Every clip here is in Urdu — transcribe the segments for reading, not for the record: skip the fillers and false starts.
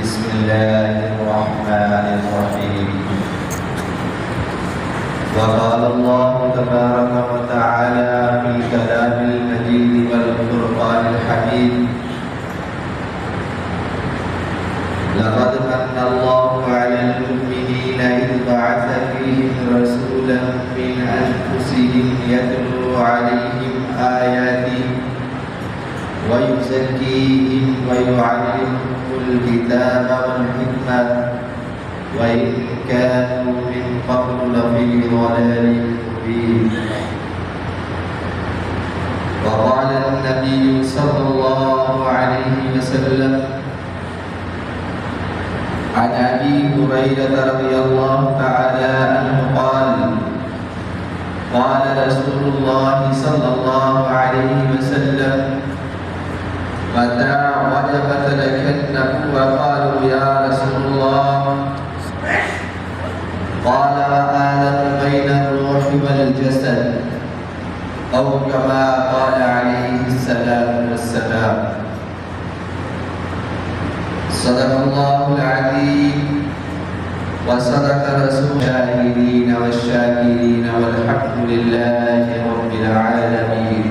بسم الله الرحمن الرحيم. وقال الله تبارك وتعالى في كلام المجيد والفرقان الحميد: لقد من الله على المؤمنين إذ بعث فيهم رسولا من أنفسهم يتلو عليهم آياته ويزكيهم ويعلمهم الكتاب والحكمة وإن كانوا من قبل لفي ضلال مبين. وقال النبي صلى الله عليه وسلم عن أبي هريرة رضي الله تعالى عنه قال: قال رسول الله صلى الله عليه وسلم: متى وجبت لك النبوة؟ قالوا يا رسول الله. قال: وآدم بين الروح والجسد، أو كما قال عليه الصلاة والسلام. صدق الله العظيم وصدق رسول الشاهدين والشاكرين والحمد لله رب العالمين.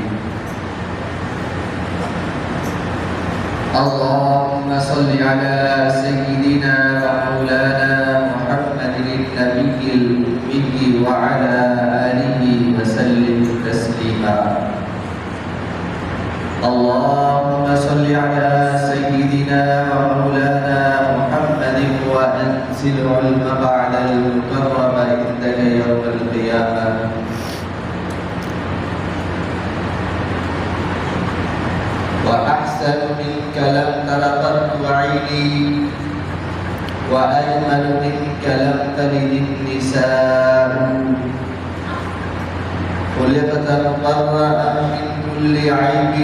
اللهم صل على سيدنا ومولانا محمد النبي الأمي وعلى آله وسلم تسليما. اللهم صل على سيدنا ومولانا محمد وأنزل علم بعد المكرم عندك يوم القيامة. وأحسن منك لم تر قط عيني وأجمل منك لم تلد النساء. خلقت مبرأ من كل عيب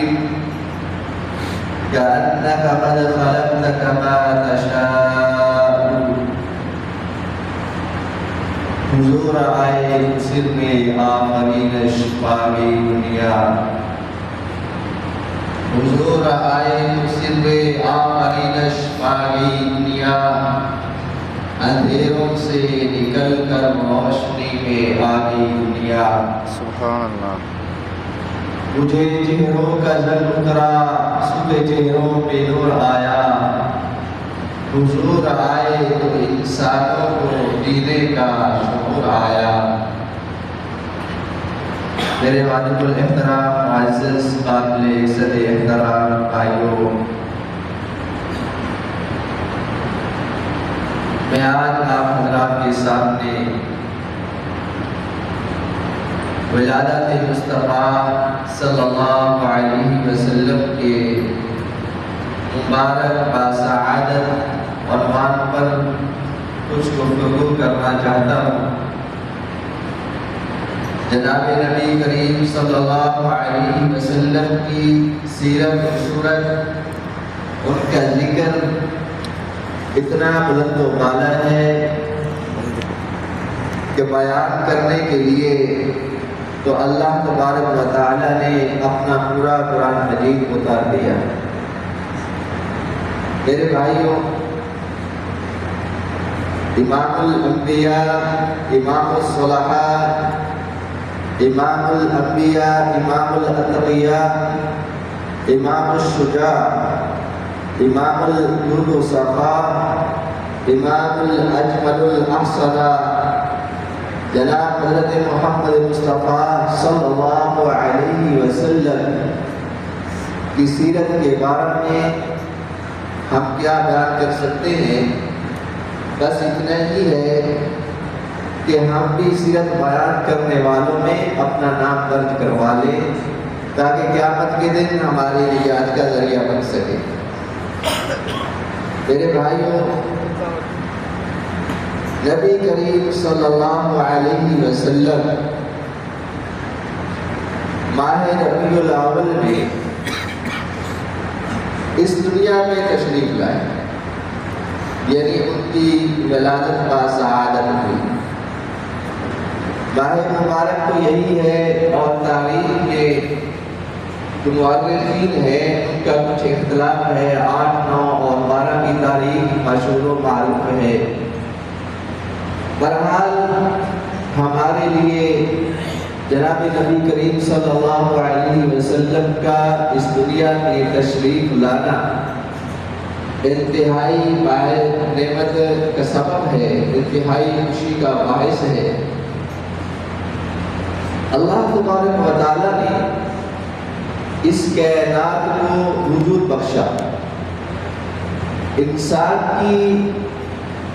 كأنك قد خلقت كما تشاء. حضور آئے سر میں آفرین شفاء دنیا. حضور آئے سر آفرین شفاء دنیا. اندھیروں سے نکل کر روشنی میں آ گئی دنیا. سبحان اللہ. مجھے چہروں کا زل اترا، سوئے چہروں پہ نور آیا. حضور آئے تو انسانوں کو جینے کا شعور آیا. میرے واجب الاحترام معزز قابل عزت احترام بھائیوں، میں آج آپ حضرات کے سامنے ولادت مصطفیٰ صلی اللہ علیہ وسلم کے مبارک باسعادت عنوان پر کچھ گفتگو کرنا چاہتا ہوں. جناب نبی کریم صلی اللہ علیہ وسلم کی سیرت و صورت، ان کا ذکر اتنا بلند و بالا ہے کہ بیان کرنے کے لیے تو اللہ تبارک و تعالی نے اپنا پورا قرآن مجید اتار دیا. میرے بھائیوں، امام الانبیاء، امام الصلحاء، امام الانبیاء، امام الاتقیاء، امام الشجاع، امام الجود الصفاء، امام الاجمل الاحسن، جناب حضرت محمد مصطفیٰ صلی اللہ علیہ وسلم کی سیرت کے بارے میں ہم کیا بیان کر سکتے ہیں؟ بس اتنا ہی ہے کہ ہم بھی سیرت بیان کرنے والوں میں اپنا نام درج کروا لیں تاکہ قیامت کے دن ہمارے لیے آج کا ذریعہ بن سکے. میرے بھائیوں، نبی کریم صلی اللہ علیہ وسلم ماہ ربیع الاول میں اس دنیا میں تشریف لائے، یعنی ان کی ولادت باسعادت ہوئی. ماہ مبارک تو یہی ہے اور تاریخ کے جو مورخین ہیں ان کا کچھ اختلاف ہے، 8، 9 اور 12 کی تاریخ مشہور و معروف ہے۔ بہرحال ہمارے لیے جناب نبی کریم صلی اللہ علیہ وسلم کا اس دنیا میں تشریف لانا انتہائی نعمت کا سبب ہے، انتہائی خوشی کا باعث ہے۔ اللہ تبارک و تعالیٰ نے اس کائنات کو وجود بخشا، انسان کی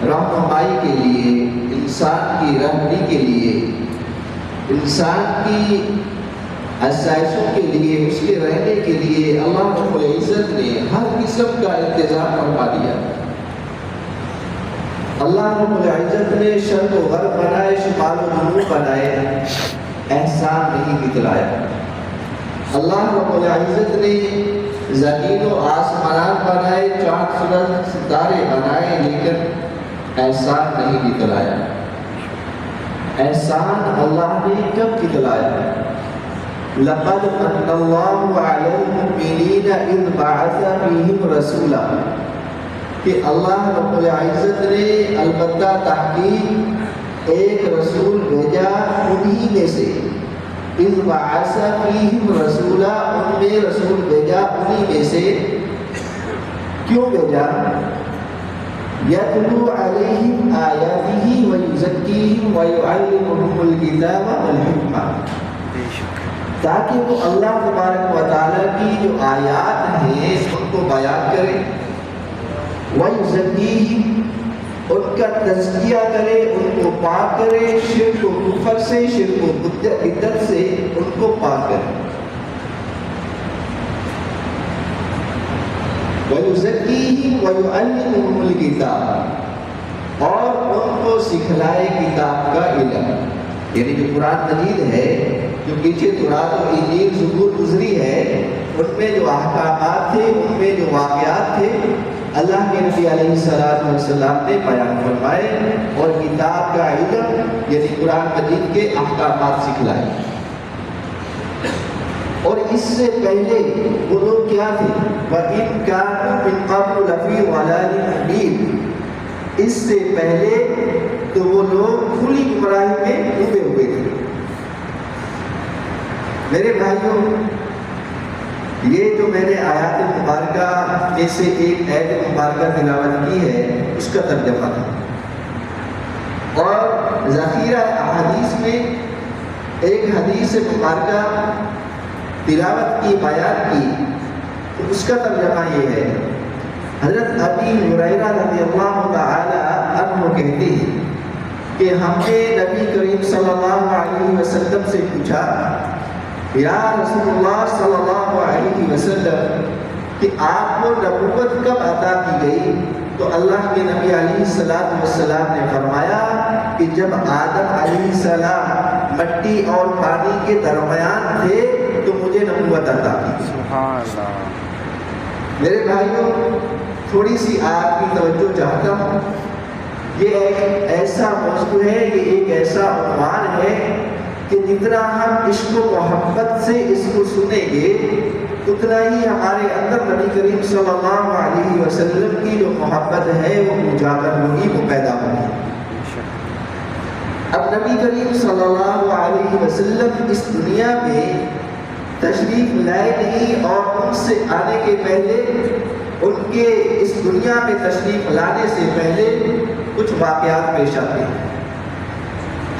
رہنمائی کے لیے، انسان کی رہبری کے لیے، انسان کی آسائشوں کے لیے، اس کے رہنے کے لیے اللہ رب العزت نے ہر قسم کا انتظام فرما دیا۔ اللہ رب العزت نے شرق و غرب بنائے، شمال و جنوب بنائے، احسان نہیں بتلایا۔ اللہ رب العزت نے زمین و آسمان بنائے، چاند سورج ستارے بنائے، لیکن احسان نہیں بتلایا۔ احسان اللہ نے کب بتلایا؟ لقد من اللہ علی المؤمنین اذ بعث فیہم رسولا، کہ اللہ رب العزت نے البتہ تحقیق ایک رسول بھیجا انہی میں سے، اذ بعث فیہم رسولا، ان میں رسول بھیجا انہی میں سے۔ کیوں بھیجا؟ یتلو علیہم آیاتہ ویزکیہم ویعلمہم الکتاب والحکمہ، تاکہ وہ اللہ تبارک و تعالیٰ کی جو آیات ہیں ان کو بیان کرے، وَيُزَكِّيهِمْ، ان کا تزکیہ کرے، ان کو پاک کرے، شرک و کفر سے، شرک و بدعت سے ان کو پاک کرے۔ وَيُزَكِّيهِمْ وَيُعَلِّمُهُمُ الْكِتَابَ، اور ان کو سکھلائے کتاب کا علم، یعنی جو قرآن مجید ہے، جو پیچھے تورات و انجیل زبور گزری ہے، ان میں جو احکامات تھے، ان میں جو واقعات تھے، اللہ کے نبی علیہ السلام نے بیان فرمائے، اور کتاب کا علم یعنی قرآن مجید کے احکامات سکھلائے۔ اور اس سے پہلے وہ لوگ کیا تھے؟ وَإِن كَانُوا مِن قَبْلُ لَفِي ضَلَالٍ مُبِينٍ، اس سے پہلے تو وہ لوگ کھلی گمراہی میں ڈوبے ہوئے تھے۔ میرے بھائیوں، یہ جو میں نے آیات مبارکہ میں سے ایک آیت مبارکہ تلاوت کی ہے، اس کا ترجمہ تھا، اور ذخیرہ احادیث میں ایک حدیث مبارکہ تلاوت کی، بیان کی، تو اس کا ترجمہ یہ ہے۔ حضرت ابی ہریرہ رضی اللہ تعالی عنہ کہتے ہیں کہ ہم نے نبی کریم صلی اللہ علیہ وسلم سے پوچھا، یا رسول اللہ صلی اللہ علیہ وسلم، کہ آپ کو نبوت کب عطا کی گئی؟ تو اللہ کے نبی علیہ السلام نے فرمایا کہ جب آدم علیہ السلام مٹی اور پانی کے درمیان تھے تو مجھے نبوت عطا کی۔ سبحان اللہ۔ میرے بھائیوں، تھوڑی سی آپ کی توجہ چاہتا ہوں۔ یہ ایک ایسا موضوع ہے، یہ ایک ایسا عنوان ہے کہ جتنا ہم عشق و محبت سے اس کو سنیں گے، اتنا ہی ہمارے اندر نبی کریم صلی اللہ علیہ وسلم کی جو محبت ہے وہ اجاگر ہوگی، وہ پیدا ہوگی۔ اب نبی کریم صلی اللہ علیہ وسلم اس دنیا میں تشریف لائے نہیں، اور ان سے آنے کے پہلے، ان کے اس دنیا میں تشریف لانے سے پہلے کچھ واقعات پیش آتے ہیں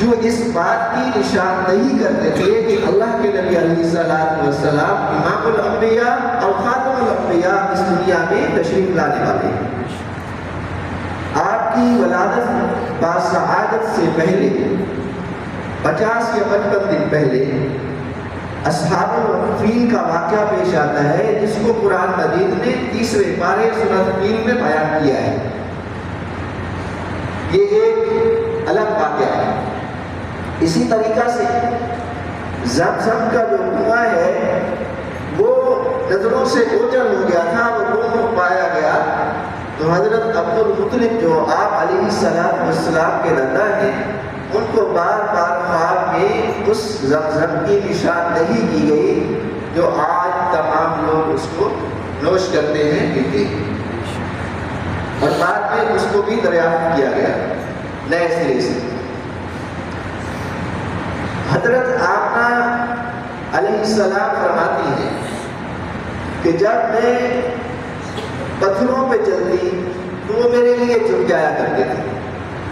جو اس بات کی نشاندہی کرتے تھے کہ اللہ کے نبی علیہ السلام امام الانبیاء اور خاتم الانبیاء اس دنیا میں تشریف لانے والے ہیں۔ آپ کی ولادت باسعادت سے پہلے 50 یا 55 دن پہلے اصحاب الفیل کا واقعہ پیش آتا ہے، جس کو قرآن مجید نے 30ویں پارے سورۃ الفیل میں بیان کیا ہے۔ یہ ایک الگ واقعہ ہے۔ اسی طریقہ سے زمزم کا جو کنواں ہے وہ نظروں سے اوجھل ہو گیا تھا، وہ گم پایا گیا، تو حضرت عبد المطلب جو آپ علیہ السلام کے دادا ہیں، ان کو بار بار خواب میں اس زمزم کی نشاندہی کی گئی جو آج تمام لوگ اس کو نوش کرتے ہیں، پیتے ہیں، اور بعد میں اس کو بھی دریافت کیا گیا نئے سرے سے۔ حضرت آمنہ علیہ السلام فرماتی ہیں کہ جب میں پتھروں پہ چلتی تو وہ میرے لیے جھک جایا کرتے تھے،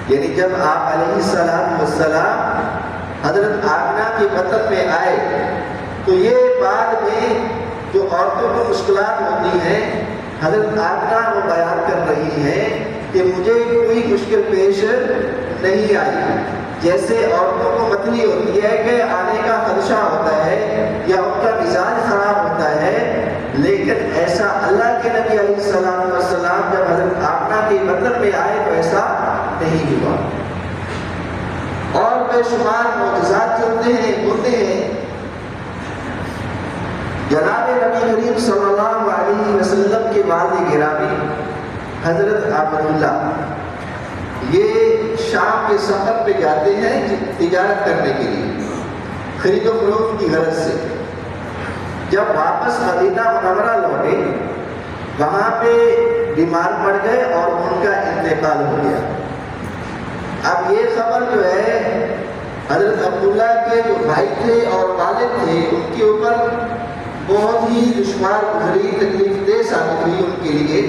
یعنی جب آپ علیہ السلام حضرت آمنہ کے بطن میں آئے تو یہ بعد میں جو عورتوں کو مشکلات ہوتی ہیں، حضرت آمنہ وہ بیان کر رہی ہیں کہ مجھے کوئی مشکل پیش نہیں آئی۔ جیسے عورتوں کو متلی ہوتی ہے کہ آنے کا خدشہ ہوتا ہے یا ان کا مزاج خراب ہوتا ہے، لیکن ایسا اللہ کے نبی علیہ السلام جب حضرت آمنہ کے بطن میں آئے تو ایسا نہیں ہوا۔ اور بے شمار معجزات ہوتے ہیں۔ جناب نبی کریم صلی اللہ علیہ وسلم کے والد گرامی حضرت عبداللہ یہ شام کے سفر پہ جاتے ہیں تجارت کرنے کے لیے، خرید و فروخت کی غرض سے۔ جب واپس مدینہ منورہ لوٹے وہاں پہ بیمار پڑ گئے اور ان کا انتقال ہو گیا۔ اب یہ خبر جو ہے حضرت عبداللہ کے جو بھائی تھے اور والد تھے ان کے اوپر بہت ہی دشوار گزری، تکلیف دہ ثابت ہوئی ان کے لیے۔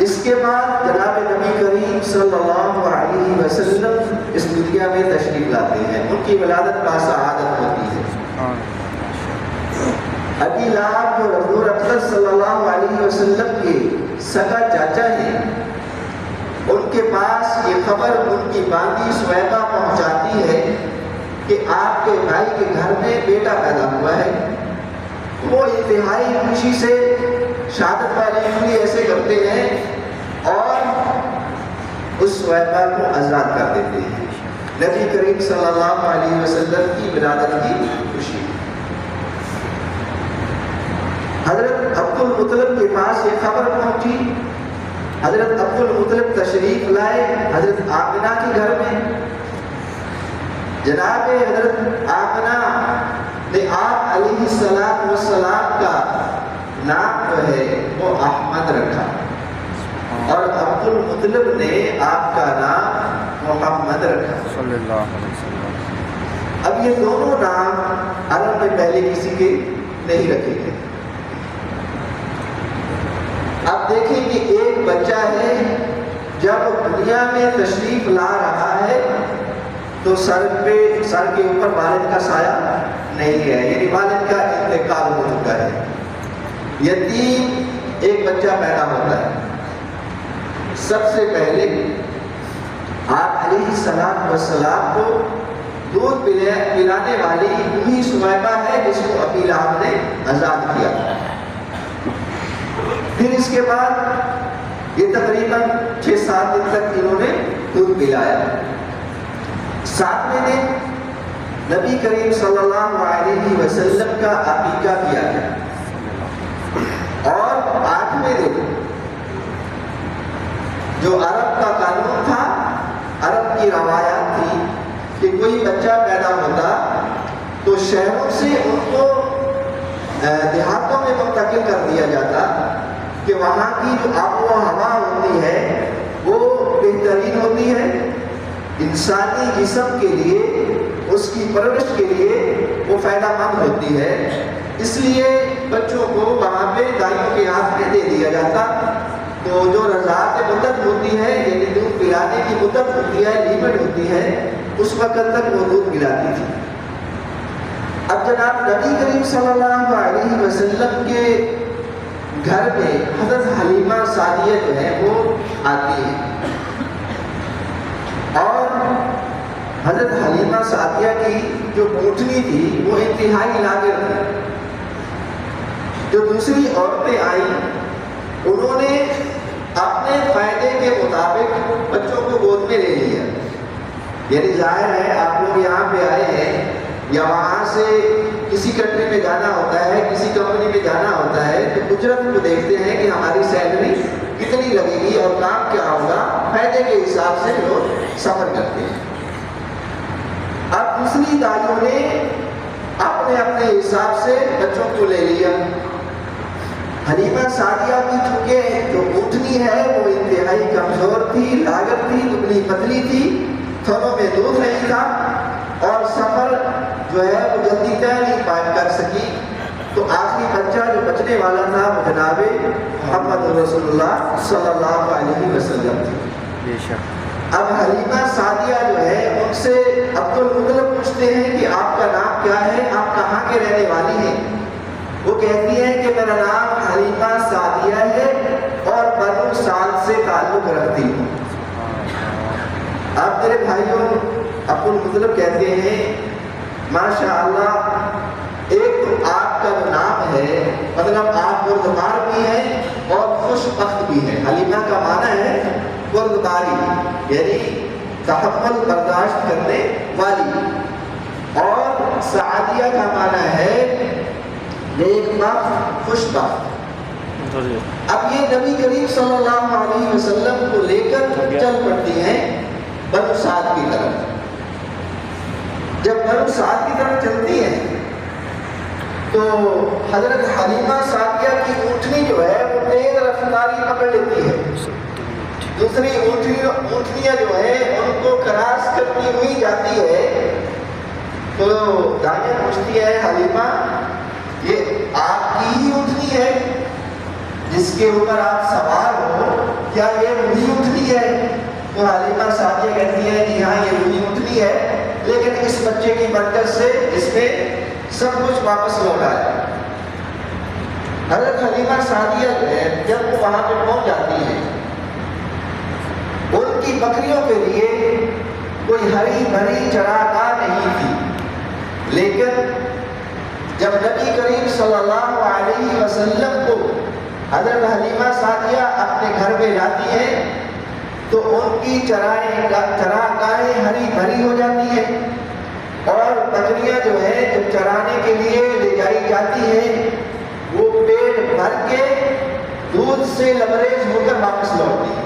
اس کے بعد جناب نبی کریم صلی اللہ علیہ وسلم اس دنیا میں تشریف لاتے ہیں، ان کی ولادت باسعادت ہوتی ہے۔ ابی لہب جو حضور اکرم صلی اللہ علیہ وسلم کے سگا چاچا ہیں، ان کے پاس یہ خبر ان کی باندی سویبہ پہنچاتی ہے کہ آپ کے بھائی کے گھر میں بیٹا پیدا ہوا ہے۔ وہ انتہائی خوشی سے شہادت والی انگلی ایسے کرتے ہیں اور اس سویبہ کو آزاد کر دیتے ہیں، نبی کریم صلی اللہ علیہ وسلم کی ولادت کی خوشی۔ حضرت عبد المطلب کے پاس یہ خبر پہنچی، حضرت عبد المطلب تشریف لائے حضرت آمنہ کے گھر میں۔ جناب حضرت آمنہ نے آپ علیہ السلام کا نام جو ہے وہ احمد رکھا، اور عبد المطلب نے آپ کا نام محمد رکھا صلی اللہ علیہ وسلم۔ اب یہ دونوں نام عرب میں پہلے کسی کے نہیں رکھے گئے۔ اب دیکھیں کہ ایک بچہ ہے، جب دنیا میں تشریف لا رہا ہے تو سر کے اوپر والد کا سایہ نہیں ہے، یعنی والد کا انتقال ہو چکا ہے۔ یتیم ایک بچہ پیدا ہوتا ہے، سب سے پہلے آپ علیہ السلام کو دودھ پلانے والی وہی سویبہ ہے جس کو ابی لہب نے آزاد کیا۔ پھر اس کے بعد یہ تقریباً 6-7 دن تک انہوں نے دودھ پلایا۔ 7ویں دن نبی کریم صلی اللہ علیہ وسلم کا عقیقہ کیا گیا، اور 8ویں دن جو عرب کا قانون تھا، عرب کی روایات تھی کہ کوئی بچہ پیدا ہوتا تو شہروں سے ان کو دیہاتوں میں منتقل کر دیا جاتا کہ وہاں کی جو آب و ہوا ہوتی ہے وہ بہترین ہوتی ہے، انسانی جسم کے لیے، اس کی پرورش کے لیے وہ فائدہ مند ہوتی ہے۔ اس لیے بچوں کو وہاں پہ دائیوں کے ہاتھ میں دے دیا جاتا، تو جو رضاعت مدت ہوتی ہے یعنی دودھ پلانے کی مدت ہوتی ہے، لیمٹ ہوتی ہے، اس وقت تک وہ دودھ پلاتی تھی۔ اب جناب نبی کریم صلی اللہ علیہ وسلم کے گھر میں حضرت حلیمہ سعدیہ جو ہے وہ آتی ہے، اور حضرت حلیمہ سعدیہ کی جو اونٹنی تھی وہ انتہائی نادر تھی۔ جو دوسری عورتیں آئیں انہوں نے اپنے فائدے کے مطابق بچوں کو گود میں لے لیا، یعنی ظاہر ہے آپ لوگ یہاں پہ آئے ہیں یا وہاں سے کسی کنٹری میں جانا ہوتا ہے، کسی کمپنی میں جانا ہوتا ہے، تو اجرت کو دیکھتے ہیں کہ ہماری سیلری کتنی لگے گی اور کام کیا ہوگا، فائدے کے حساب سے لوگ سفر کرتے ہیں۔ اب دوسری دائیوں نے اب آپ نے اپنے حساب سے بچوں کو لے لیا۔ حلیمہ سعدیہ کی چونکہ جو اونٹنی ہے وہ انتہائی کمزور تھی، لاغر تھی، دبلی پتلی تھی، تھنوں میں دودھ نہیں تھا، اور سفر جو ہے وہ جلدی طے نہیں کر سکی، تو آخری بچہ جو بچنے والا تھا وہ جناب محمد رسول اللہ صلی اللہ علیہ وسلم تھی۔ اب حلیمہ سعدیہ جو ہے ان سے عبد المطلب پوچھتے ہیں کہ آپ کا نام کیا ہے، آپ کہاں کے رہنے والی ہیں؟ وہ کہتی ہیں کہ میرا نام حلیمہ سعدیہ ہے اور بنو سعد سے تعلق رکھتی ہوں۔ اب میرے بھائیوں عبد المطلب کہتے ہیں ماشاء اللہ، ایک تو آپ کا جو نام ہے مطلب آپ بردبار بھی ہیں اور خوش بخت بھی ہیں۔ حلیمہ کا معنی ہے بردباری، یعنی تحمل برداشت کرنے والی، اور سعادیہ کا معنی ہے نیک بخت، خوش بخت۔ اب یہ نبی کریم صلی اللہ علیہ وسلم کو لے کر چل پڑتی ہیں بنو سعد کی طرف۔ جب بنو سعد کی طرف چلتی ہیں تو حضرت حلیمہ سعدیہ کی اونٹنی جو ہے وہ تیز رفتاری پکڑ لیتی ہے، دوسری اونٹنیاں جو ہے ان کو کراس کرتی ہوئی جاتی ہے، تو دائیں پوچھتی ہے حلیمہ یہ آپ کی ہی اونٹنی ہے جس کے اوپر آپ سوار ہو، کیا یہ وہی اونٹنی ہے؟ تو حلیمہ سعدیہ کہتی ہے جی ہاں یہ وہی اونٹنی ہے، لیکن اس بچے کی برکت سے اس میں سب کچھ واپس لوٹا ہے۔ حضرت حلیمہ سعدیہ جو ہے جب وہ وہاں پہ پہنچ جاتی ہے، ان کی بکریوں کے لیے کوئی ہری بھری چراگاہ نہیں تھی، لیکن جب نبی کریم صلی اللہ علیہ وسلم کو حضرت حلیمہ سعدیہ اپنے گھر میں جاتی ہیں تو ان کی چراگاہیں ہری بھری ہو جاتی ہیں، اور بکریاں جو ہے جب چرانے کے لیے لے جائی جاتی ہیں وہ پیٹ بھر کے دودھ سے لبریز ہو کر واپس لوٹتی ہیں۔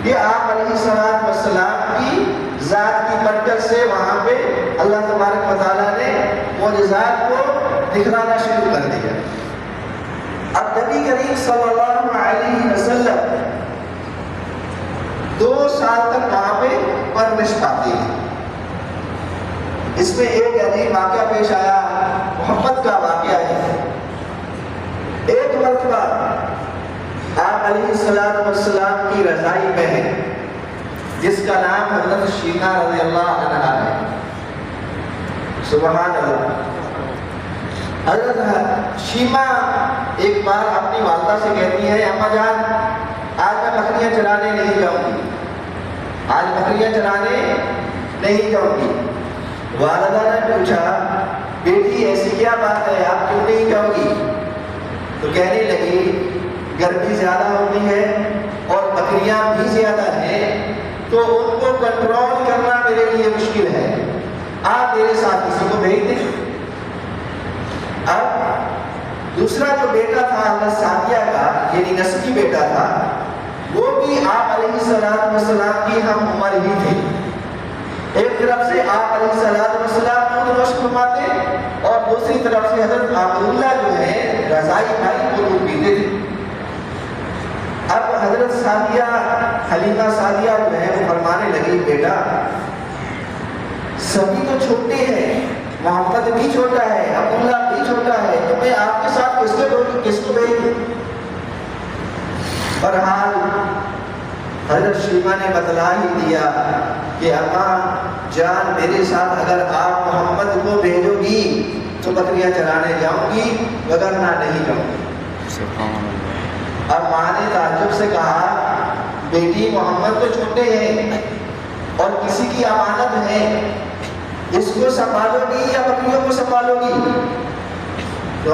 یہ آپ علیہ الصلوۃ والسلام کی ذات کی برکت سے وہاں پہ اللہ تبارک و تعالیٰ نے معجزات کو دکھلانا شروع کر دیا۔ اب نبی کریم صلی اللہ علیہ وسلم 2 سال تک وہاں پہ پرورش پاتے ہیں۔ اس میں ایک عجیب واقعہ پیش آیا، محبت کا واقعہ ہے۔ ایک مرتبہ آپ علیہ السلام کی رضائی بہن جس کا نام حضرت شیمہ رضی اللہ عنہا ہے، سبحان اللہ، حضرت شیمہ ایک بار اپنی والدہ سے کہتی ہے اماں جان آج میں بکریاں چرانے نہیں جاؤں گی، آج بکریاں چرانے نہیں جاؤں گی۔ والدہ نے پوچھا بیٹی ایسی کیا بات ہے آپ کیوں نہیں جاؤ گی؟ تو کہنے لگی گرمی زیادہ ہوتی ہے اور بکریاں بھی زیادہ ہیں تو ان کو کنٹرول کرنا میرے لیے مشکل ہے، آپ میرے ساتھ کسی کو بھیج دیں۔ اب دوسرا جو بیٹا تھا حضرت سعدیہ کا، یعنی نسبی بیٹا تھا، وہ بھی آپ علیہ السلام کی ہم عمر ہی تھی۔ ایک طرف سے آپ علیہ السلام دودھ نوش فرماتے اور دوسری طرف سے حضرت عبداللہ جو ہے رضائی بھائی کو دودھ پیتے تھے۔ اب حضرت سعدیہ حلیمہ سعدیہ جو ہے وہ فرمانے لگی بیٹا سبھی تو چھوٹے ہیں، محمد بھی چھوٹا ہے، عبداللہ بھی چھوٹا ہے، تو میں آپ کے ساتھ کس کو بھیجوں؟ اور حال حضرت شیمہ نے بتلا ہی دیا کہ اماں جان میرے ساتھ اگر آپ محمد کو بھیجو گی تو بکریاں چرانے جاؤں گی، وگرنہ نہیں جاؤں گی۔ اب ماں نے تعجب سے کہا بیٹی محمد تو چھوٹے ہیں اور کسی کی امانت ہے، اس کو سنبھالو گی یا بکریوں کو سنبھالو گی؟ تو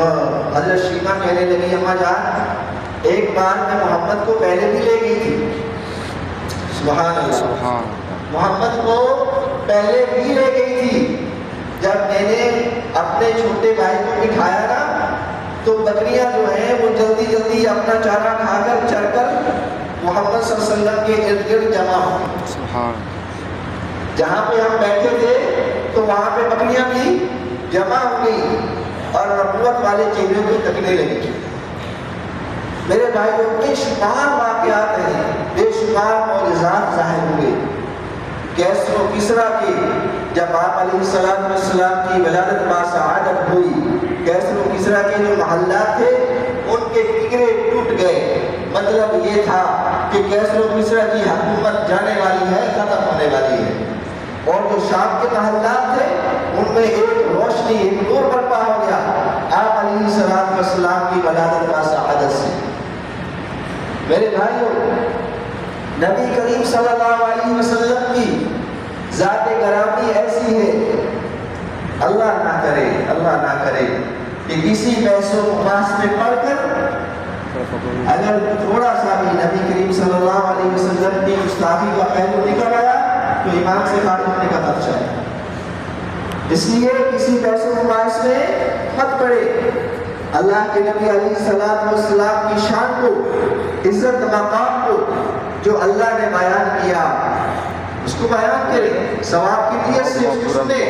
حضرت شیمہ کہنے لگی اماں جان ایک بار میں محمد کو پہلے بھی لے گئی تھی، سبحان اللہ، محمد کو پہلے بھی لے گئی تھی۔ جب میں نے اپنے چھوٹے بھائی کو بٹھایا نا تو بکریاں جو ہیں وہ جلدی جلدی اپنا چارہ کھا کر چر کر محمد صلی اللہ علیہ وسلم کے ارد گرد جمع ہوئی۔ جہاں پہ ہم بیٹھے تھے تو وہاں پہ بکریاں بھی جمع ہوئی اور نبوت والے چہرے کو تکنے لگی۔ میرے بھائیوں، بے شمار واقعات ہیں، بے شمار معجزات ظاہر ہوئے۔ کیسر و کسریٰ کے جب آپ علیہ السلام کی ولادت باسعادت ہوئی، کیسر و کسریٰ کے جو محلات تھے ان کے فکرے ٹوٹ گئے۔ مطلب یہ تھا کہ کیسر و کسریٰ کی حکومت جانے والی ہے، ختم ہونے والی ہے، اور جو شام کے محلات تھے ان میں ایک روشنی، ایک نور برپا ہو گیا آپ علیہ السلام کی ولادت باسعادت سے۔ میرے بھائیوں، نبی کریم صلی اللہ علیہ وسلم کی ذات گرامی ایسی ہے، اللہ نہ کرے کہ کسی بحث و مباحث میں پڑھ کر اگر تھوڑا سا بھی نبی کریم صلی اللہ علیہ وسلم کی گستاخی کا پہلو نکل آیا تو ایمان سے خارج ہونے کا خدشہ ہے۔ اس لیے کسی بحث و مباحث میں مت پڑے۔ اللہ کے نبی علیہ السلام کی شان کو، عزت مقام کو جو اللہ نے بیان کیا اس کو بیان کریں، ثواب کی نیت سے اس کو سنیں۔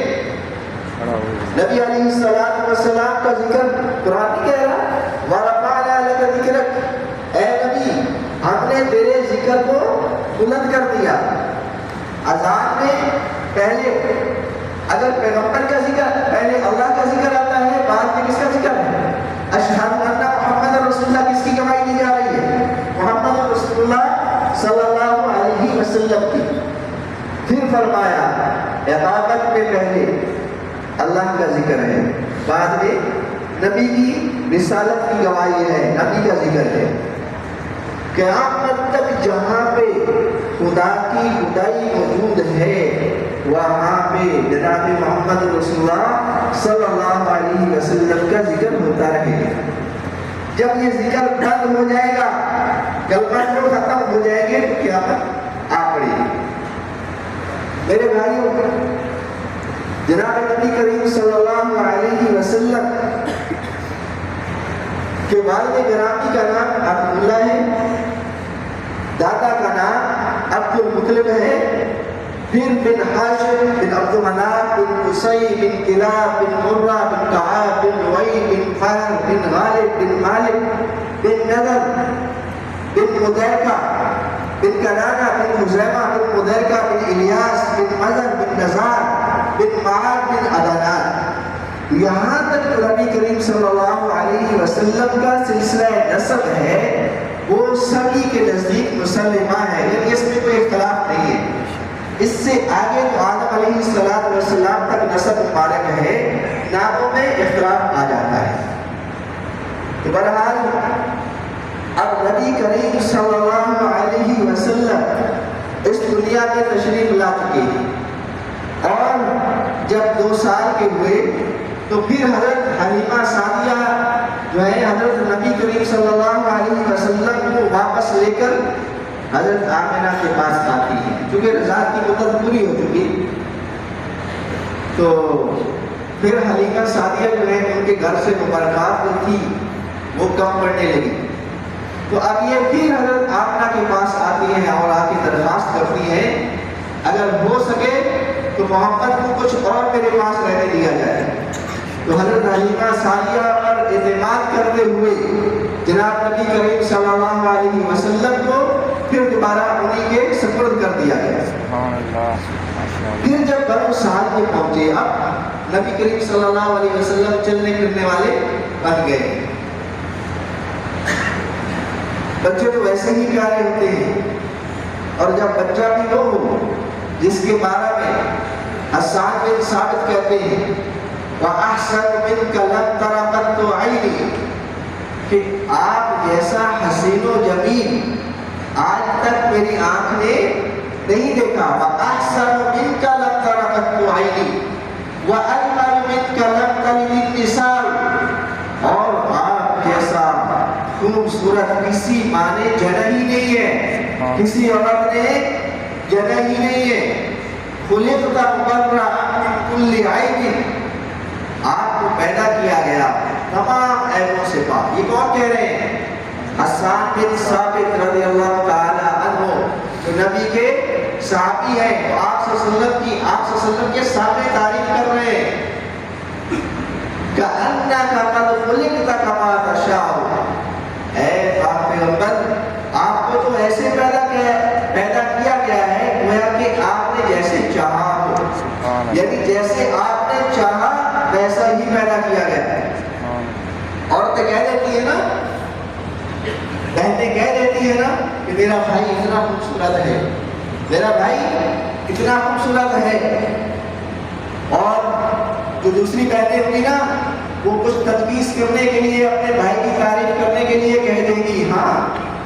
نبی علیہ السلام کا ذکر قرآن نہیں کہہ رہا، وَرَفَعْنَا لَكَ ذِكْرَكَ، اے نبی ہم نے تیرے ذکر کو بلند کر دیا۔ اذان میں پہلے اگر پیغمبر کا ذکر، پہلے اللہ کا ذکر آتا ہے، بعد میں کس کا ذکر ہے؟ اشہد ان محمد رسول اللہ، کس کی گواہی دی جا رہی ہے؟ محمد رسول اللہ صلی اللہ علیہ وسلم کی۔ پھر فرمایا اقامت میں پہلے اللہ کا ذکر ہے، بعد میں نبی کی رسالت کی گواہی ہے، نبی کا ذکر ہے۔ قیامت تک جہاں پہ خدا کی خدائی موجود ہے وہاں پہ جناب محمد رسول اللہ صلی اللہ علیہ وسلم کا ذکر ہوتا رہے گا۔ جب یہ ذکر بند ہو جائے گا، کلمہ جو ختم ہو جائے گے تو قیامت آ پڑے گی۔ میرے بھائیوں، جناب نبی کریم صلی اللہ علیہ وسلم کے والد گرامی کا نام عبداللہ ہے، دادا کا نام عبد المطلب ہے، پھر بن ہاشم بن عبد مناف بن قصی بن کلاب بن مرہ بن کعاب بن لؤی بن فہر بن غالب بن مالک بن نضر بن مدرکہ بن کنانہ بن خزیمہ بن مدرکہ بن الیاس بن مزر بن نزار بن معاد بن عدنان۔ یہاں تک نبی کریم صلی اللہ علیہ وسلم کا سلسلہ نسب ہے وہ سبھی کے نزدیک مسلمہ ہے، یعنی اس میں کوئی اختلاف نہیں ہے۔ اس سے آگے تو آدم علیہ السلام تک نسب مبارک ہے، ناموں میں اختلاف آ جاتا ہے۔ تو بہرحال اب نبی کریم صلی اللہ علیہ وسلم اس دنیا میں تشریف لا چکے ہیں، اور جب 2 سال کے ہوئے تو پھر حضرت حلیمہ سعدیہ جو ہے حضرت نبی کریم صلی اللہ علیہ وسلم کو واپس لے کر حضرت آمنہ کے پاس آتی ہے، چونکہ رضاعت کی مدت پوری ہو چکی، تو پھر حلیمہ سعدیہ جو ہے ان کے گھر سے مبارکات جو تھی وہ کم پڑنے لگی۔ تو اب یہ پھر حضرت آمنہ کے پاس آتی ہیں اور آ کے درخواست کرتی ہیں اگر ہو سکے تو محمد کو کچھ اور میرے پاس رہنے دیا جائے۔ تو حضرت حلیمہ سعدیہ پر اعتماد کرتے ہوئے جناب نبی کریم صلی اللہ علیہ وسلم کو پھر دوبارہ انہی کے سپرد کر دیا گیا۔ پھر جب بنو سعد میں پہنچے، اب نبی کریم صلی اللہ علیہ وسلم چلنے پھرنے والے بن گئے۔ بچے تو ویسے ہی پیارے ہوتے ہیں، اور جب بچہ بھی وہ ہو جس کے بارے میں حسان بن ثابت کہتے ہیں وَأَحْسَنُ مِنْكَ لَمْ تَرَ قَطُّ عَيْنِي، کہ آپ جیسا حسین و جمیل آج تک میری آنکھ نے نہیں دیکھا۔ وَأَحْسَنُ مِنْكَ لَمْ تَرَ قَطُّ عَيْنِي وَأَجْمَلُ مِنْكَ لَمْ تَلِدِ النِّسَاءُ، اور آپ جیسا خوبصورت کسی ماں نے جنا ہی نہیں ہے، کسی عورت نے جنا ہی نہیں ہے۔ خُلِقْتَ مُبَرَّأً مِنْ كُلِّ عَيْبٍ، آپ کو پیدا کیا گیا تمام عیبوں سے پاک۔ یہ کون کہہ رہے ہیں؟ حسان بن ثابت رضی اللہ تعالی عنہ، جو نبی کے صحابی ہیں، تو آپ صلی اللہ علیہ وسلم کے سامنے تعریف کر رہے ہیں۔ انک قد خلقت کما تشاء، اے پاک پیغمبر آپ کو تو ایسے پیدا کیا گیا ہے گویا کہ آپ نے جیسے چاہا ہو، یعنی جیسے آپ نے چاہا ویسا ہی پیدا کیا گیا ہے۔ عورتیں کہہ دیتی ہے نا، بہنیں کہہ دیتی ہے نا کہ میرا بھائی اتنا خوبصورت ہے، میرا بھائی اتنا خوبصورت ہے، اور جو دوسری بہنیں ہوگی نا وہ کچھ تجویز کرنے کے لیے، اپنے بھائی کی تعریف کرنے کے لیے کہہ دیں گی ہاں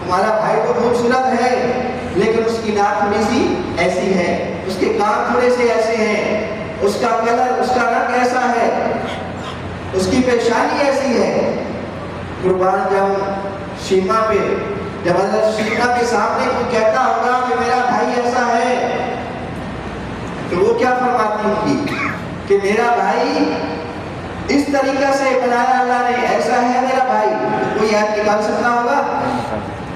تمہارا بھائی تو خوبصورت ہے لیکن اس کی ناک تھوڑی سی ایسی ہے، اس کے کان تھوڑے سے ایسے ہیں، اس کا کلر، اس کا رنگ ایسا ہے، اس کی پیشانی ایسی ہے۔ قربان جاؤں شیما پہ، جب حضرت شیما کے سامنے کوئی کہتا ہوگا کہ میرا بھائی ایسا ہے تو وہ کیا فرماتی ہوں گی کہ میرا بھائی اس طریقہ سے بنایا اللہ نے، ایسا ہے میرا بھائی۔ کوئی عیب نکال سکتا ہوگا؟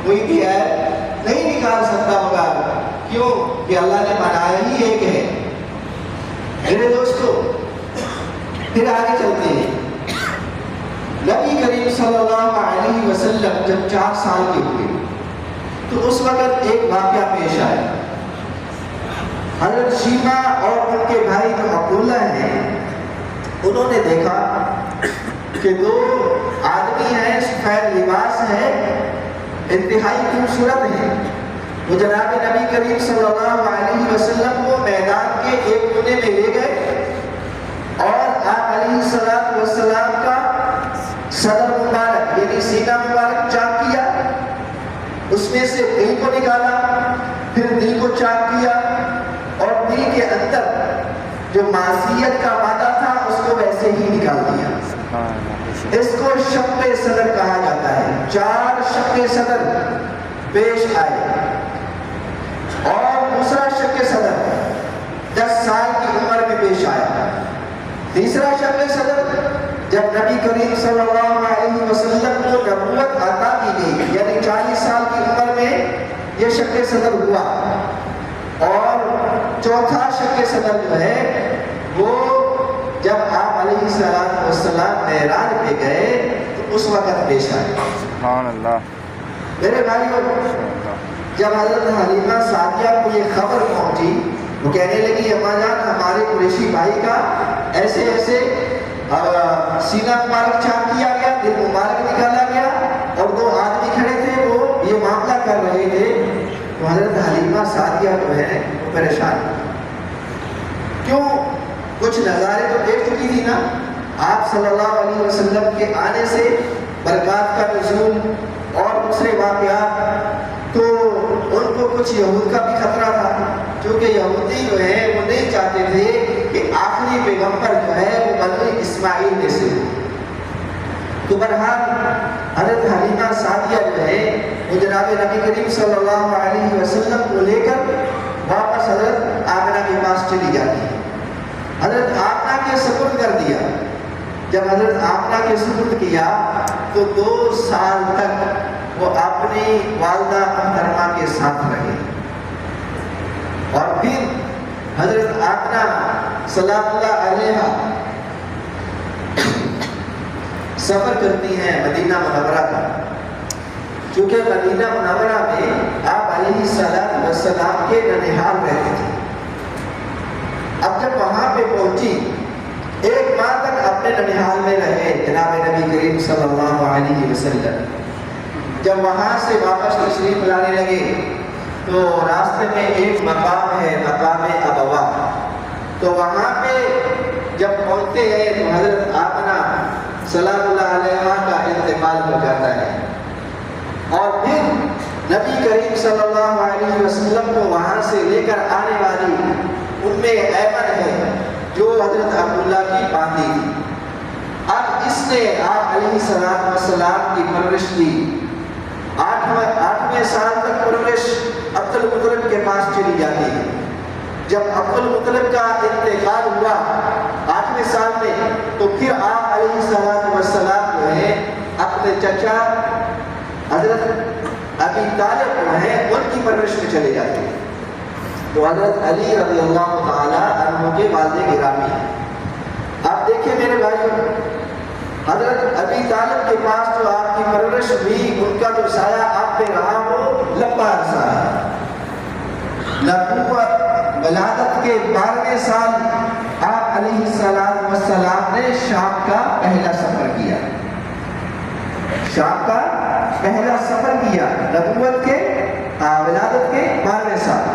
کوئی بھی عیب نہیں نکال سکتا ہوگا، کیوں کہ اللہ نے بنایا ہی ایک ہے۔ میرے دوستو پھر آگے چلتے ہیں۔ نبی کریم صلی اللہ علیہ وسلم جب 4 سال کے ہوئے تو اس وقت ایک واقعہ پیش آیا۔ حضرت شیما اور ان کے بھائی جو عبداللہ ہیں انہوں نے دیکھا کہ 2 آدمی ہیں، سفید لباس ہے، انتہائی خوبصورت ہیں۔ وہ جناب نبی کریم صلی اللہ علیہ وسلم کو میدان کے ایک کونے میں لے گئے اور آپ علیہ السلام کا صدر مبارک یعنی سینہ مبارک چاک کیا، اس میں سے دل کو نکالا، پھر دل کو چاک کیا اور دل کے اندر جو معصیت کا مادہ تھا اس کو ویسے ہی نکال دیا۔ اس کو شق صدر کہا جاتا ہے۔ 4 شق صدر پیش آئے، اور دوسرا شق صدر 10 سال کی عمر میں پیش آیا۔ تیسرا شق صدر جب نبی کریم صلی اللہ علیہ وسلم کو نبوت عطا کی گئی، یعنی 40 سال کی عمر میں یہ شق صدر ہوا۔ اور چوتھا شق صدر جو ہے وہ جب آپ علیہ السلام معراج پہ گئے تو اس وقت پیش آئے۔ سبحان اللہ۔ میرے بھائیو، جب حضرت حلیمہ سعدیہ کو یہ خبر پہنچی وہ کہنے لگی اماں جان ہمارے قریشی بھائی کا ایسے ایسے سینہ مبارک چاک کیا گیا، دل مبارک نکالا گیا، اور 2 آدمی کھڑے تھے وہ یہ معاملہ کر رہے تھے، تو حضرت حلیمہ سعدیہ جو ہے وہ پریشان۔ کیوں؟ کچھ نظارے تو دیکھ چکی تھی نا آپ صلی اللہ علیہ وسلم کے آنے سے، برکات کا نزول اور دوسرے واقعات، تو ان کو کچھ یہود کا بھی خطرہ تھا، کیونکہ یہودی جو ہے وہ نہیں چاہتے تھے کہ آخری پیغمبر جو ہے وہ بنی اسماعیل میں سے ہو۔ تو بہرحال حضرت حلیمہ سعدیہ جو ہے وہ جناب نبی کریم صلی اللہ علیہ وسلم کو لے کر واپس حضرت آمنہ کے پاس چلی جاتی ہے۔ حضرت آمنہ کے سپرد کر دیا۔ جب حضرت آمنہ کے سپرد کیا تو 2 سال تک وہ اپنی والدہ محترمہ کے ساتھ رہے، اور پھر حضرت آمنہ سلام اللہ علیہا سفر کرتی ہیں مدینہ منورہ کا، چونکہ مدینہ منورہ میں آپ علیہ السلام کے ننہال رہتے تھے۔ اب جب وہاں پہ پہنچی 1 ماہ تک اپنے ننہال میں رہے جناب نبی کریم صلی اللہ علیہ وسلم۔ جب وہاں سے واپس تشریف لانے لگے تو راستے میں ایک مقام ہے، مقام ابوا، تو وہاں پہ جب پہنچتے ہیں تو حضرت آمنہ سلام اللہ علیہ کا انتقال ہو جاتا ہے، اور پھر نبی کریم صلی اللہ علیہ وسلم کو وہاں سے لے کر آنے والی ام ایمن ہے جو حضرت عبداللہ کی باندھی تھی۔ اب اس نے آپ علیہ السلام کی پرورش کی، 8ویں سال تک پرورش عبد المطلب کے پاس چلی جاتی ہے۔ جب عبد المطلب کا انتقال ہوا 8ویں سال میں تو پھر آپ علیہ السلام جو ہے اپنے چچا حضرت ابی طالب جو ہے ان کی پرورش میں چلے جاتے ہیں۔ تو حضرت علی رضی اللہ تعالی عنہ کے والد گرامی ہیں۔ آپ دیکھیں میرے بھائیوں، حضرت ابی طالب کے پاس جو آپ کی پرورش ہوئی ان کا جو سایہ آپ پہ رہا وہ لمبا عرصہ ہے. نبوت ولادت کے 12ویں سال آپ علیہ السلام نے شام کا پہلا سفر کیا. شام کا پہلا سفر کیا نبوت کے ولادت کے 12ویں سال.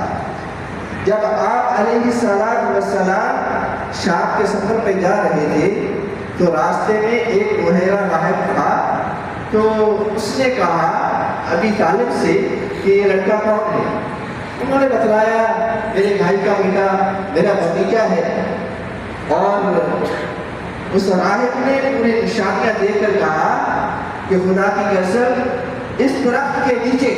جب آپ علیہ السلام شام کے سفر پہ جا رہے تھے تو راستے میں ایک بحیرہ راہب تھا. تو اس نے کہا ابی طالب سے کہ یہ لڑکا کون ہے؟ انہوں نے بتلایا میرے بھائی کا بیٹا میرا بھتیجا ہے. اور اس راہب نے پوری نشانیاں دے کر کہا کہ خدا کی قسم اس درخت کے نیچے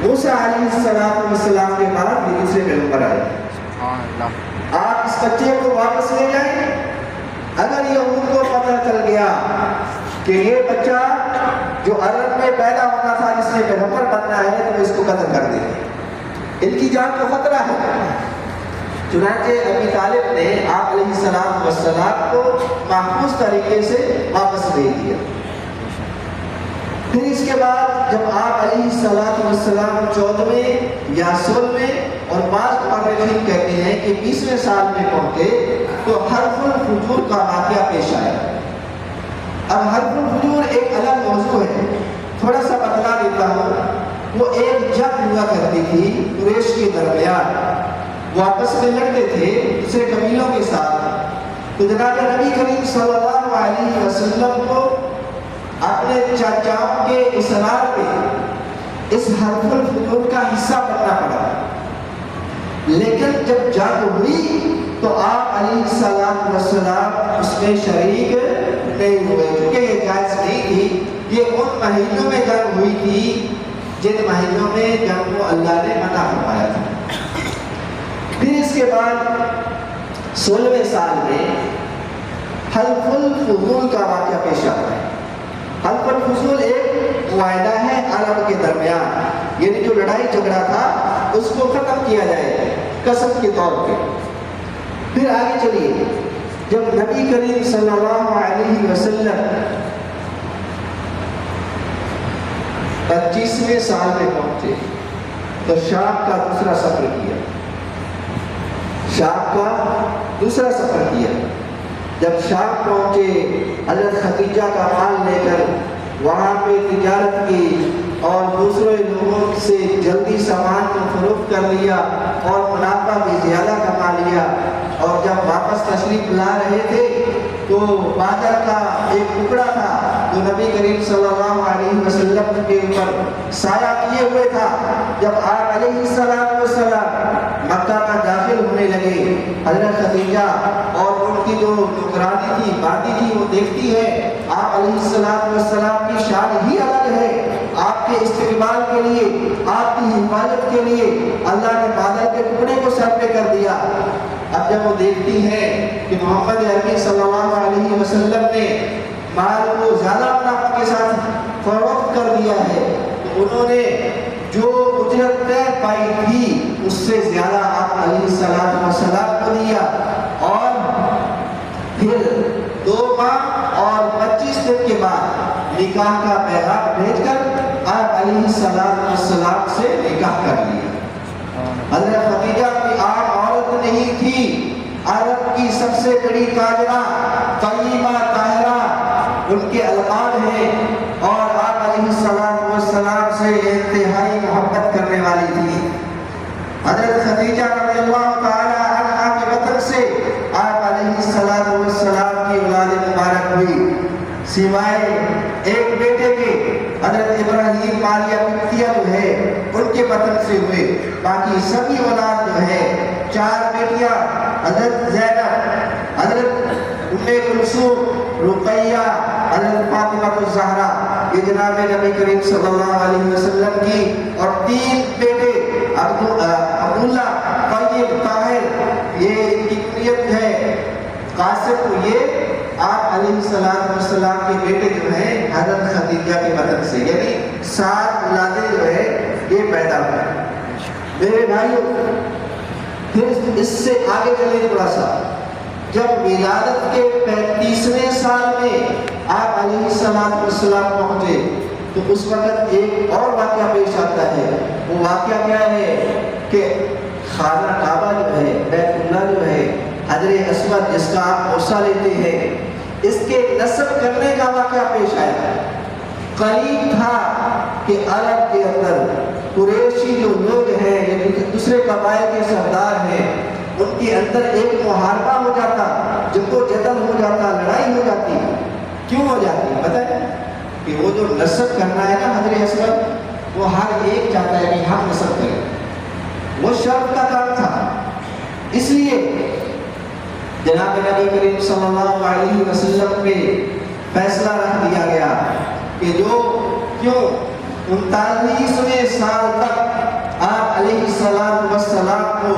موسیٰ علیہ السلام کے بعد یہ دوسرے پیغمبر آئے. آپ اس بچے کو واپس لے جائیں. اگر یہود کو پتہ چل گیا کہ یہ بچہ جو عرب میں پیدا ہونا تھا جس نے پیغمبر بننا ہے تو اس کو قتل کر دیں گے. ان کی جان کو خطرہ ہے. چنانچہ ابی طالب نے آپ علیہ السلام کو محفوظ طریقے سے واپس بھیج دیا. پھر اس کے بعد جب آپ علیہ السلام 14ویں یا 16ویں اور بعض مورخین کہتے ہیں کہ 20ویں سال میں پہنچے تو حرف الفجور کا واقعہ پیش آیا. اب حرف الفجور ایک الگ موضوع ہے, تھوڑا سا بتلا دیتا ہوں. وہ ایک جنگ ہوا کرتی تھی قریش کے درمیان, وہ آپس میں لڑتے تھے دوسرے قبیلوں کے ساتھ. تو جناب نبی کریم صلی اللہ علیہ وسلم کو اپنے چاچاؤں کے اصرار پہ اس حرف الفجور کا حصہ بننا پڑا. لیکن جب جنگ ہوئی تو آپ علیہ السلام اس میں شریک نہیں ہوئے, کیونکہ یہ جائز نہیں تھی. یہ ان مہینوں میں جنگ ہوئی تھی جن مہینوں میں جنگ کو اللہ نے منع فرمایا تھا. پھر اس کے بعد 16ویں سال میں حلف الفضول کا واقعہ پیش آتا ہے. حلف الفضول ایک معاہدہ ہے عرب کے درمیان, یعنی جو لڑائی جھگڑا تھا اس کو ختم کیا جائے قسم کے طور پہ. پھر آگے چلیے, جب نبی کریم صلی اللہ علیہ وسلم 25ویں سال میں پہنچے تو شام کا دوسرا سفر کیا. شام کا دوسرا سفر کیا. جب شام پہنچے حضرت خدیجہ کا مال لے کر وہاں پہ تجارت کی اور دوسرے لوگوں سے جلدی سامان کو فروخت کر لیا اور منافع بھی زیادہ کما لیا. اور جب واپس تشریف لا رہے تھے تو باجر کا ایک ٹکڑا تھا جو نبی کریم صلی اللہ علیہ وسلم کے اوپر سایہ کیے ہوئے تھا. جب آپ علیہ السلام مکہ کا داخل ہونے لگے, حضرت خدیجہ اور ان کی جو نوکرانی تھی باندی تھی وہ دیکھتی ہے آپ علیہ السلام کی شان ہی الگ ہے. آپ کے استقبال کے لیے, آپ کی حفاظت کے لیے اللہ نے بادل کے ٹکڑے کو سر پہ کر دیا. اب جب وہ دیکھتی ہیں کہ محمد عربی صلی اللہ علیہ وسلم نے مال کو زیادہ منافع کے ساتھ فروخت کر دیا ہے تو انہوں نے جو اجرت طے پائی تھی اس سے زیادہ آپ علیہ السلام کو دیا. اور پھر 2 ماہ اور 25 دن کے بعد نکاح کا پیغام بھیج کر آپ علیہ السلام سے نکاح کر لیا. حضرت خدیجہ کی عام عورت نہیں تھی, عرب کی سب سے بڑی تاجرہ طیبہ طاہرہ ان کے القاب ہیں, اور آپ علیہ السلام سے انتہائی محبت کرنے والی تھی. حضرت خدیجہ رضی اللہ تعالی عنہا کے وطن سے آپ علیہ السلام کی اولاد مبارک ہوئی, سوائے ایک بیٹے کے حضرت ابراہیم مالیہ قبطیہ جو ہے ان کے وطن سے ہوئے. باقی سبھی اولاد جو ہے 4 بیٹیاں حضرت زینب, حضرت ام کلثوم, رقیہ, حضرت فاطمہ الزہرا, یہ جناب نبی کریم صلی اللہ علیہ وسلم کی, اور 3 بیٹے عبداللہ, طیب, طاہر, یہ ان کی کنیت ہے قاسم. یہ آپ علیہ السلام کے بیٹے جو ہیں حضرت خدیجہ کے وطن سے, یعنی 7 اولادیں جو ہے یہ پیدا ہوئے. میرے بھائیو پھر اس سے آگے چلے تھوڑا سا, جب ولادت کے 35ویں سال میں آپ علیہ السلام پہنچے تو اس وقت ایک اور واقعہ پیش آتا ہے. وہ واقعہ کیا ہے کہ خانہ کعبہ جو ہے، بیت اللہ جو ہے، حجر اسود جس کا آپ بوسہ لیتے ہیں، اس کے نصب کرنے کا واقعہ پیش آیا. قریب تھا کہ عرب کے اندر قریشی جو لوگ ہیں یا دوسرے قبائل کے سردار ہیں، ان کے اندر ایک محاربہ ہو جاتا، جد و جدل ہو جاتا، لڑائی ہو جاتی. کیوں ہو جاتی پتہ ہے؟ کہ وہ جو نصب کرنا ہے نا حجر اسود، وہ ہر ایک چاہتا ہے کہ ہم نصب کریں. وہ شرف کا کام تھا. اس لیے جناب نبی کریم صلی اللہ علیہ وسلم پہ فیصلہ رکھ دیا گیا کہ جو کیوں 39ویں سال تک آپ علیہ السلام کو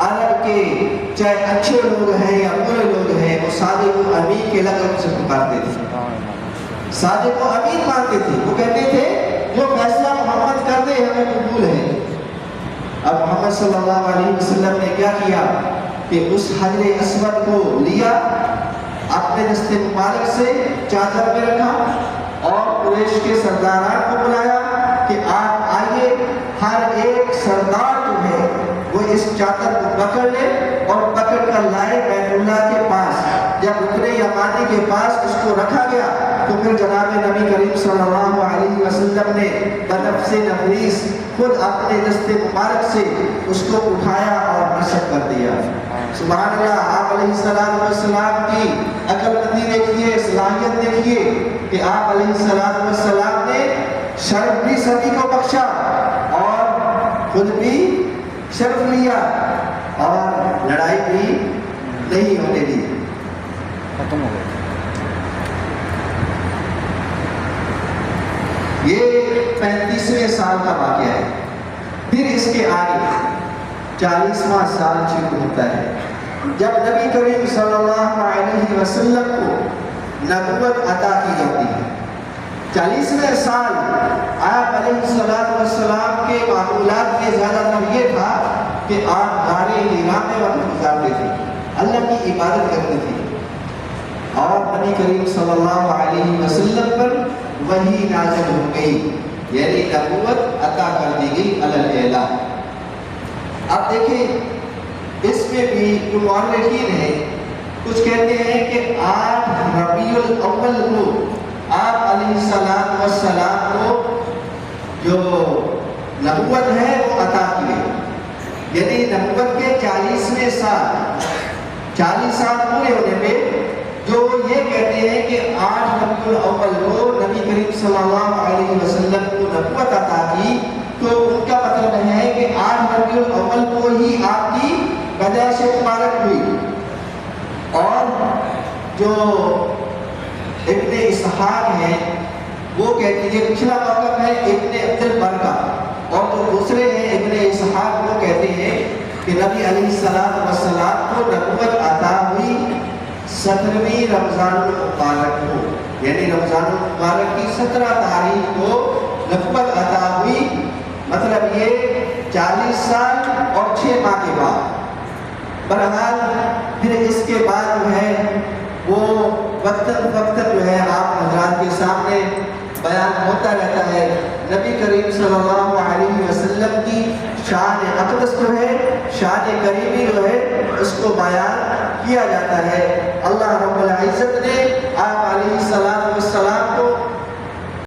عرب کے چاہے اچھے لوگ ہیں یا برے لوگ ہیں، وہ صادق و امین کے لقب سے پکارتے تھے، صادق و امین مانتے تھے. وہ کہتے تھے جو فیصلہ محمد کر دے ہمیں قبول ہے. اب محمد صلی اللہ علیہ وسلم نے کیا کیا کہ اس حجر اسود کو لیا، اپنے دست مبارک سے چادر میں رکھا اور قریش کے سرداران کو بلایا کہ آپ آئیے. ہر ایک سردار جو ہے وہ اس چادر کو پکڑ لے اور پکڑ کر لائے بیت اللہ کے پاس. جب رکن یمانی کے پاس اس کو رکھا گیا تو پھر جناب نبی کریم صلی اللہ علیہ وسلم نے بنفس نفیس خود اپنے دست مبارک سے اس کو اٹھایا اور نصب کر دیا. سبحان اللہ. آپ علیہ السلام کی عقل مندی دیکھیے، صلاحیت دیکھیے کہ آپ علیہ السلام نے شرف بھی سبھی کو بخشا اور خود بھی شرف لیا اور لڑائی بھی نہیں ہونے دی. ختم ہو گیا. یہ 35ویں سال کا واقعہ ہے. پھر اس کے آگے 40واں سال شروع ہوتا ہے جب نبی کریم صلی اللہ علیہ وسلم کو نبوت عطا کی جاتی ہے. 40ویں سال آپ علیہ السلام کے معمولات میں زیادہ تر یہ تھا کہ آپ غار حرا میں وقت گزارتے تھے، اللہ کی عبادت کرتے تھے اور نبی کریم صلی اللہ علیہ وسلم پر وحی نازل ہو گئی، یعنی نبوت عطا کر دی گئی علی الاعلان. اب دیکھیں اس میں بھی جو مورخین ہیں کچھ کہتے ہیں کہ 8 ربیع الاول کو آپ علیہ السلام کو جو نبوت ہے وہ عطا کی گئی، یعنی نبوت کے 40ویں سال 40 سال پورے ہونے پہ جو یہ کہتے ہیں کہ 8 ربیع الاول کو نبی کریم صلی اللہ علیہ وسلم کو نبوت عطا کی، تو ان کا مطلب ہے کہ 8 ربیع الاول کو ہی آپ کی پیدائش مبارک ہوئی. اور جو ابن اسحاق ہیں وہ کہتے ہیں، پچھلا موقع ہے ابن عبد البر کا، اور جو دوسرے ہیں ابن اسحاق وہ کہتے ہیں کہ نبی علیہ السلام کو نبوت عطا ہوئی 17ویں رمضان المبارک کو، یعنی رمضان المبارک کی 17 تاریخ کو نبوت عطا ہوئی. مطلب یہ 40 سال اور 6 ماہ کے بعد. بہرحال پھر اس کے بعد جو ہے وہ وقتاً جو ہے آپ حضرات کے سامنے بیان ہوتا رہتا ہے. نبی کریم صلی اللہ علیہ وسلم کی شان اقدس جو ہے، شان کریمی جو ہے، اس کو بیان کیا جاتا ہے. اللہ رب